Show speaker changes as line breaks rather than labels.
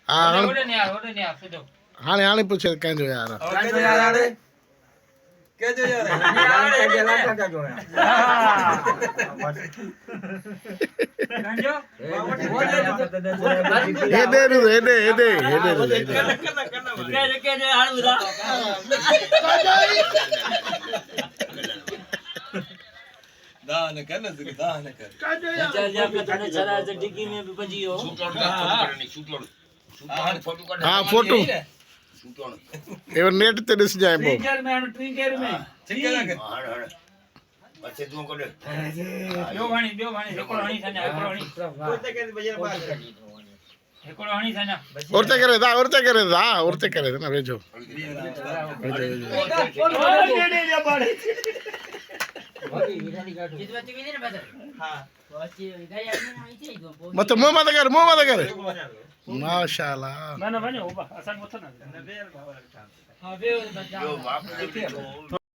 हाँ
ओडे नहीं यार सीधो
हाणे हाणे पूछे कंहिंजो यार
કેજો યાર
कंजो
हेॾे ॾिसो हेॾे हेॾे हेॾे ॾिसो हेॾे
के हाल बुधा
દાન કર ને દાન કર
चल जा पे थाने चला से डिग्गी में भी बजी हो
हाँ फोटो एवर नेट ते ॾिस जाए पोइ
ट्रिंकर में
ठीक है लगे
बियो भाणी एकड़ो हणी थाने एकड़ो हणी एकड़ो हणी थाने
उरते करे ना भेजो मत मुंह मत कर माशाल्लाह
ना वणो असन मथो ना हां